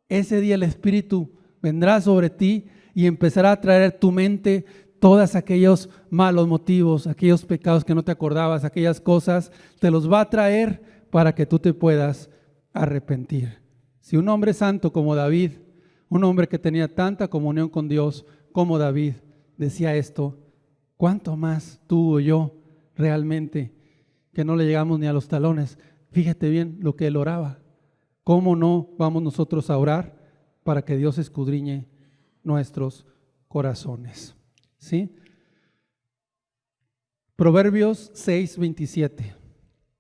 ese día el Espíritu vendrá sobre ti y empezará a traer a tu mente todos aquellos malos motivos, aquellos pecados que no te acordabas, aquellas cosas, te los va a traer para que tú te puedas arrepentir. Si un hombre santo como David, un hombre que tenía tanta comunión con Dios como David, decía esto, ¿cuánto más tú o yo realmente que no le llegamos ni a los talones? Fíjate bien lo que él oraba. ¿Cómo no vamos nosotros a orar para que Dios escudriñe nuestros corazones? ¿Sí? Proverbios 6:27.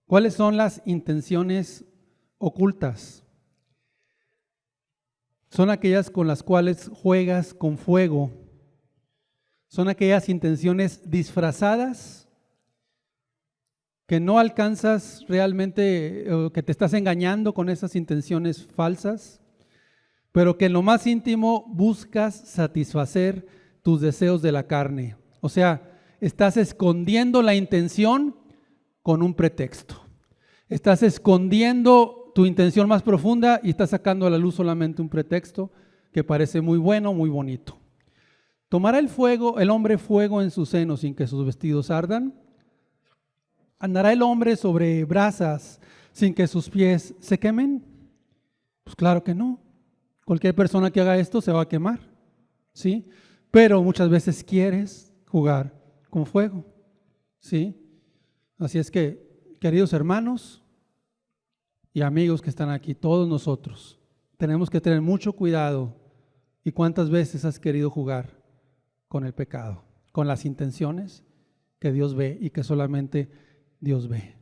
¿Cuáles son las intenciones ocultas? Son aquellas con las cuales juegas con fuego. Son aquellas intenciones disfrazadas que no alcanzas realmente, que te estás engañando con esas intenciones falsas, pero que en lo más íntimo buscas satisfacer tus deseos de la carne. O sea, estás escondiendo la intención con un pretexto. Estás escondiendo tu intención más profunda y estás sacando a la luz solamente un pretexto que parece muy bueno, muy bonito. ¿Tomará el hombre fuego en su seno sin que sus vestidos ardan? ¿Andará el hombre sobre brasas sin que sus pies se quemen? Pues claro que no. Cualquier persona que haga esto se va a quemar, ¿sí? Pero muchas veces quieres jugar con fuego, ¿sí? Así es que, queridos hermanos y amigos que están aquí, todos nosotros tenemos que tener mucho cuidado. ¿Y cuántas veces has querido jugar con el pecado, con las intenciones que Dios ve y que solamente Dios ve?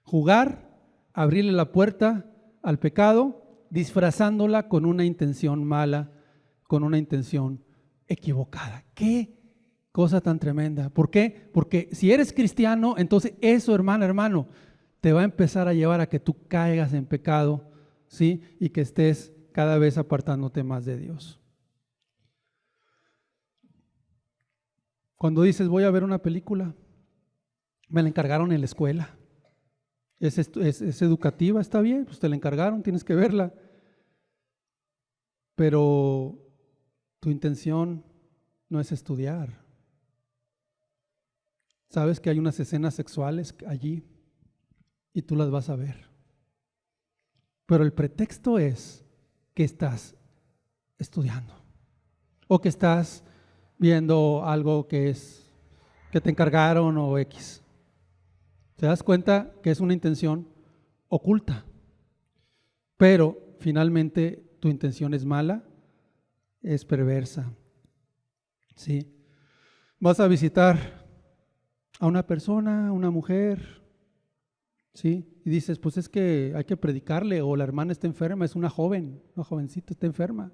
Jugar, abrirle la puerta al pecado, disfrazándola con una intención mala, con una intención equivocada. ¿Qué cosa tan tremenda? ¿Por qué? Porque si eres cristiano, entonces eso, hermano, te va a empezar a llevar a que tú caigas en pecado, ¿sí? Y que estés cada vez apartándote más de Dios. Cuando dices, voy a ver una película, me la encargaron en la escuela. Es educativa, está bien, pues te la encargaron, tienes que verla. Pero tu intención no es estudiar. Sabes que hay unas escenas sexuales allí y tú las vas a ver. Pero el pretexto es que estás estudiando o que estás viendo algo que te encargaron o X. Te das cuenta que es una intención oculta, pero finalmente tu intención es mala, es perversa. ¿Sí? Vas a visitar a una persona, una mujer, ¿sí? Y dices, pues es que hay que predicarle, o la hermana está enferma, es una jovencita está enferma.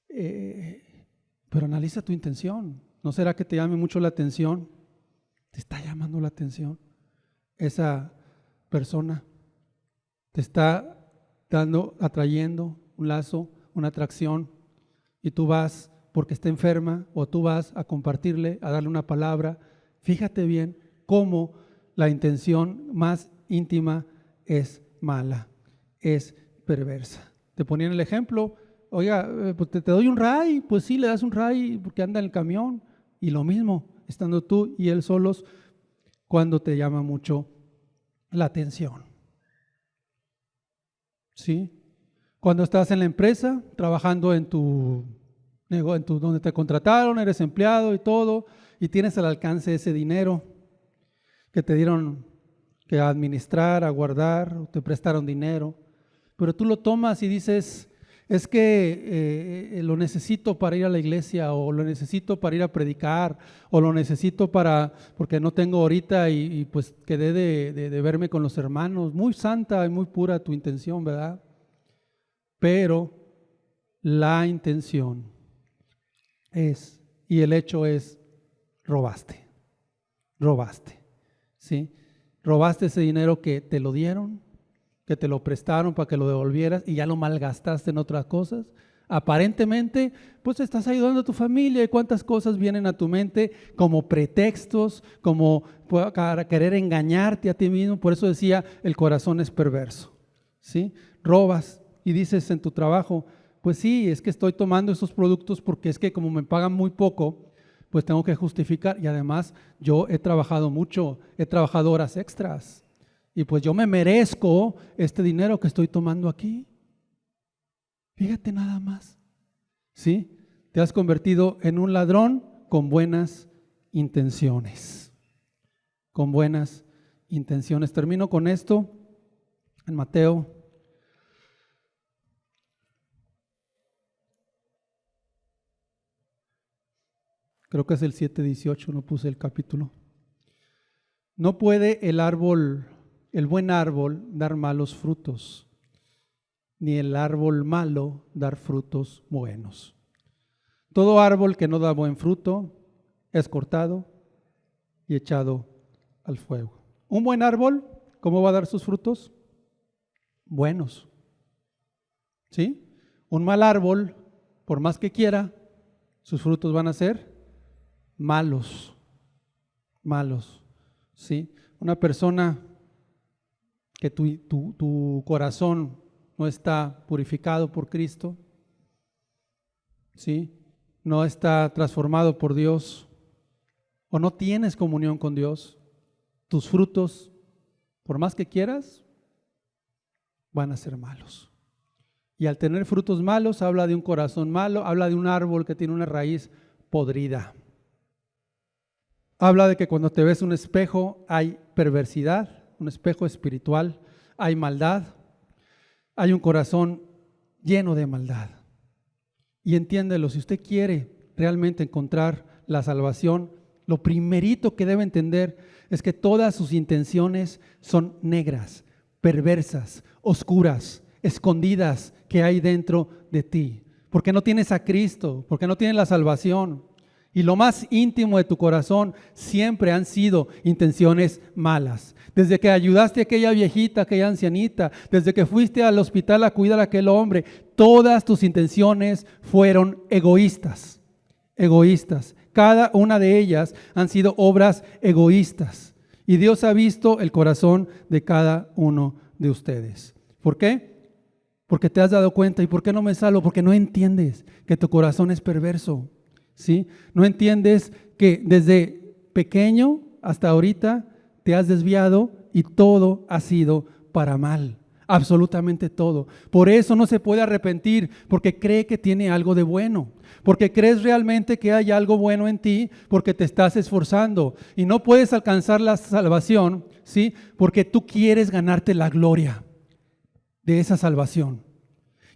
Pero analiza tu intención. ¿No será que te llame mucho la atención? ¿Te está llamando la atención? Esa persona te está atrayendo un lazo, una atracción, y tú vas porque está enferma, o tú vas a compartirle, a darle una palabra. Fíjate bien cómo la intención más íntima es mala, es perversa. Te ponían el ejemplo, oiga, pues te doy un ray, pues sí, le das un ray porque anda en el camión, y lo mismo, estando tú y él solos, cuando te llama mucho la atención. ¿Sí? Cuando estás en la empresa, trabajando en tu donde te contrataron, eres empleado y todo, y tienes al alcance ese dinero que te dieron que administrar, a guardar, o te prestaron dinero, pero tú lo tomas y dices, es que lo necesito para ir a la iglesia, o lo necesito para ir a predicar, o lo necesito porque no tengo ahorita y pues quedé de verme con los hermanos. Muy santa y muy pura tu intención, ¿verdad? Pero la intención y el hecho es, robaste, ¿sí? Robaste ese dinero que te lo dieron, que te lo prestaron para que lo devolvieras y ya lo malgastaste en otras cosas. Aparentemente, pues estás ayudando a tu familia y cuántas cosas vienen a tu mente como pretextos, como para querer engañarte a ti mismo. Por eso decía, el corazón es perverso, ¿sí? Robas y dices en tu trabajo, pues sí, es que estoy tomando esos productos porque es que como me pagan muy poco, pues tengo que justificar. Y además yo he trabajado mucho, he trabajado horas extras y pues yo me merezco este dinero que estoy tomando aquí. Fíjate nada más, ¿sí? Te has convertido en un ladrón con buenas intenciones. Con buenas intenciones. Termino con esto en Mateo. Creo que es el 7:18, no puse el capítulo. No puede el buen árbol, dar malos frutos, ni el árbol malo dar frutos buenos. Todo árbol que no da buen fruto es cortado y echado al fuego. Un buen árbol, ¿cómo va a dar sus frutos? Buenos. ¿Sí? Un mal árbol, por más que quiera, sus frutos van a ser malos. Malos. ¿Sí? Una persona que tu corazón no está purificado por Cristo, ¿sí? No está transformado por Dios o no tienes comunión con Dios, tus frutos, por más que quieras, van a ser malos. Y al tener frutos malos, habla de un corazón malo, habla de un árbol que tiene una raíz podrida. Habla de que cuando te ves un espejo hay perversidad, un espejo espiritual, hay maldad, hay un corazón lleno de maldad. Y entiéndelo, si usted quiere realmente encontrar la salvación, lo primerito que debe entender es que todas sus intenciones son negras, perversas, oscuras, escondidas que hay dentro de ti. Porque no tienes a Cristo, porque no tienes la salvación. Y lo más íntimo de tu corazón siempre han sido intenciones malas. Desde que ayudaste a aquella viejita, aquella ancianita, desde que fuiste al hospital a cuidar a aquel hombre, todas tus intenciones fueron egoístas. Egoístas. Cada una de ellas han sido obras egoístas. Y Dios ha visto el corazón de cada uno de ustedes. ¿Por qué? Porque te has dado cuenta. ¿Y por qué no me salvo? Porque no entiendes que tu corazón es perverso. ¿Sí? No entiendes que desde pequeño hasta ahorita te has desviado y todo ha sido para mal, absolutamente todo. Por eso no se puede arrepentir, porque cree que tiene algo de bueno, porque crees realmente que hay algo bueno en ti, porque te estás esforzando y no puedes alcanzar la salvación, ¿sí? Porque tú quieres ganarte la gloria de esa salvación.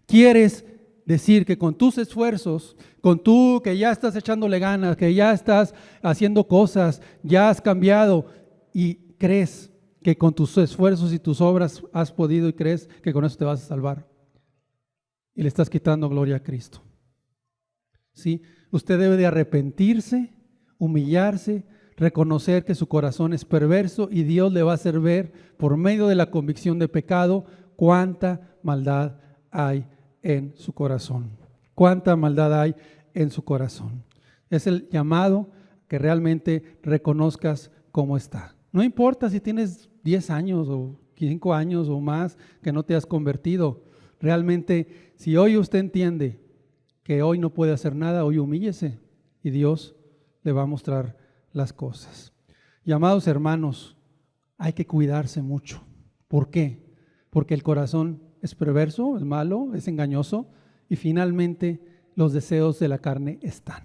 Quieres decir que con tus esfuerzos, con tú que ya estás echándole ganas, que ya estás haciendo cosas, ya has cambiado y crees que con tus esfuerzos y tus obras has podido y crees que con eso te vas a salvar. Y le estás quitando gloria a Cristo. ¿Sí? Usted debe de arrepentirse, humillarse, reconocer que su corazón es perverso y Dios le va a hacer ver por medio de la convicción de pecado cuánta maldad hay en su corazón. Cuánta maldad hay en su corazón. Es el llamado que realmente reconozcas cómo está. No importa si tienes 10 años o 5 años o más que no te has convertido. Realmente, si hoy usted entiende que hoy no puede hacer nada, hoy humíllese y Dios le va a mostrar las cosas. Y amados hermanos, hay que cuidarse mucho. ¿Por qué? Porque el corazón es perverso, es malo, es engañoso y finalmente los deseos de la carne están.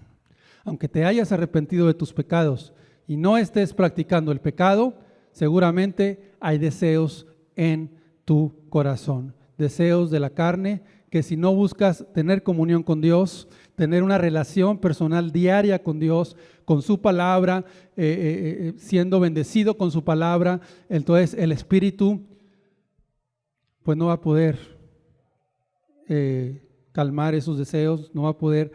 Aunque te hayas arrepentido de tus pecados y no estés practicando el pecado, seguramente hay deseos en tu corazón, deseos de la carne que si no buscas tener comunión con Dios, tener una relación personal diaria con Dios, con su palabra, siendo bendecido con su palabra, entonces el Espíritu pues no va a poder calmar esos deseos, no va a poder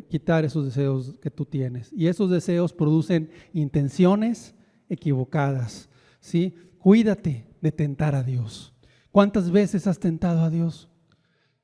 quitar esos deseos que tú tienes. Y esos deseos producen intenciones equivocadas, ¿sí? Cuídate de tentar a Dios. ¿Cuántas veces has tentado a Dios?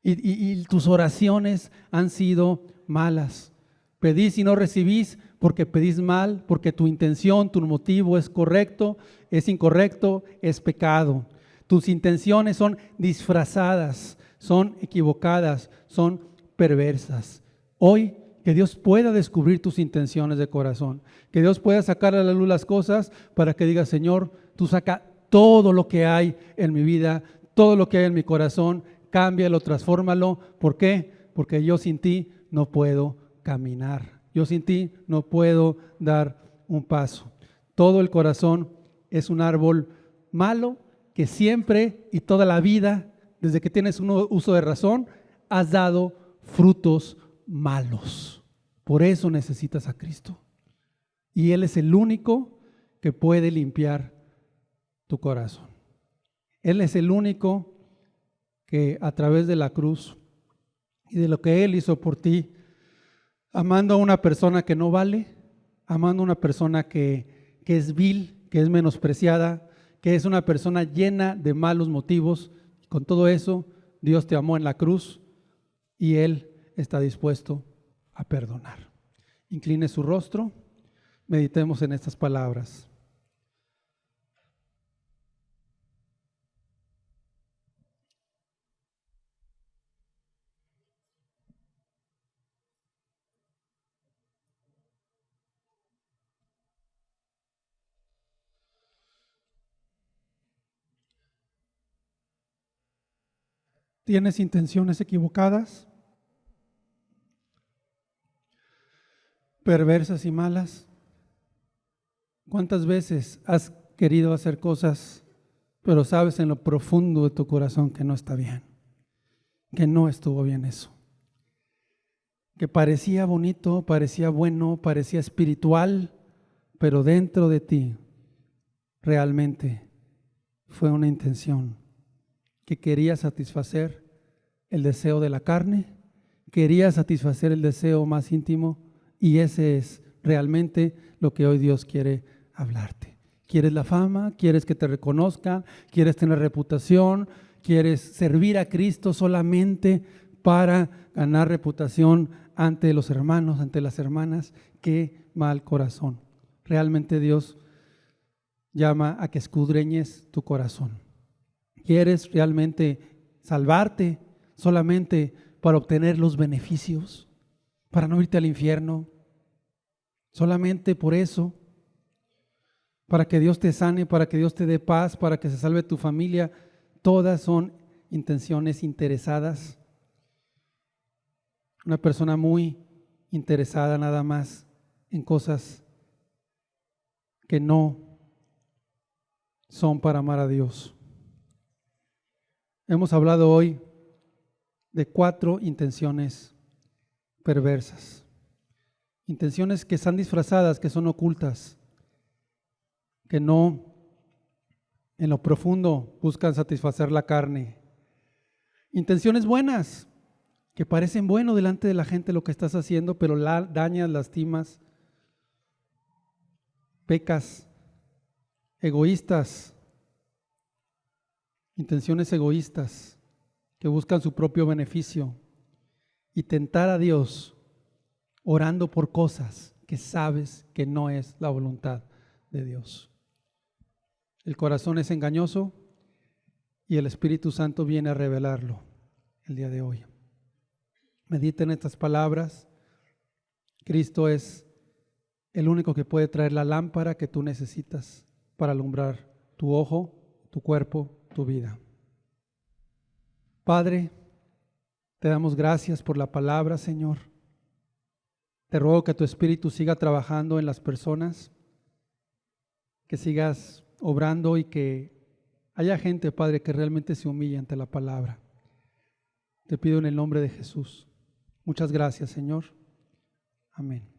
y tus oraciones han sido malas. Pedís y no recibís porque pedís mal, porque tu intención, tu motivo es correcto, es incorrecto, es pecado. Tus intenciones son disfrazadas, son equivocadas, son perversas. Hoy, que Dios pueda descubrir tus intenciones de corazón, que Dios pueda sacar a la luz las cosas para que digas, Señor, tú saca todo lo que hay en mi vida, todo lo que hay en mi corazón, cámbialo, transfórmalo. ¿Por qué? Porque yo sin ti no puedo caminar. Yo sin ti no puedo dar un paso. Todo el corazón es un árbol malo que siempre y toda la vida, desde que tienes un uso de razón, has dado frutos malos. Por eso necesitas a Cristo. Y Él es el único que puede limpiar tu corazón. Él es el único que a través de la cruz y de lo que Él hizo por ti, amando a una persona que no vale, amando a una persona que es vil, que es menospreciada, que es una persona llena de malos motivos. Con todo eso, Dios te amó en la cruz y Él está dispuesto a perdonar. Incline su rostro, meditemos en estas palabras. ¿Tienes intenciones equivocadas, perversas y malas? ¿Cuántas veces has querido hacer cosas, pero sabes en lo profundo de tu corazón que no está bien, que no estuvo bien eso? Que parecía bonito, parecía bueno, parecía espiritual, pero dentro de ti realmente fue una intención que quería satisfacer el deseo de la carne, quería satisfacer el deseo más íntimo, y ese es realmente lo que hoy Dios quiere hablarte. ¿Quieres la fama? ¿Quieres que te reconozcan? ¿Quieres tener reputación? ¿Quieres servir a Cristo solamente para ganar reputación ante los hermanos, ante las hermanas? ¡Qué mal corazón! Realmente Dios llama a que escudriñes tu corazón. ¿Quieres realmente salvarte solamente para obtener los beneficios, para no irte al infierno? Solamente por eso, para que Dios te sane, para que Dios te dé paz, para que se salve tu familia. Todas son intenciones interesadas. Una persona muy interesada nada más en cosas que no son para amar a Dios. Hemos hablado hoy de 4 intenciones perversas. Intenciones que están disfrazadas, que son ocultas, que no en lo profundo buscan satisfacer la carne. Intenciones buenas, que parecen bueno delante de la gente lo que estás haciendo, pero dañas, lastimas, pecas, egoístas. Intenciones egoístas que buscan su propio beneficio y tentar a Dios orando por cosas que sabes que no es la voluntad de Dios. El corazón es engañoso y el Espíritu Santo viene a revelarlo el día de hoy. Medita en estas palabras. Cristo es el único que puede traer la lámpara que tú necesitas para alumbrar tu ojo, tu cuerpo, tu vida. Padre, te damos gracias por la palabra, Señor. Te ruego que tu Espíritu siga trabajando en las personas, que sigas obrando y que haya gente, Padre, que realmente se humille ante la palabra. Te pido en el nombre de Jesús. Muchas gracias, Señor. Amén.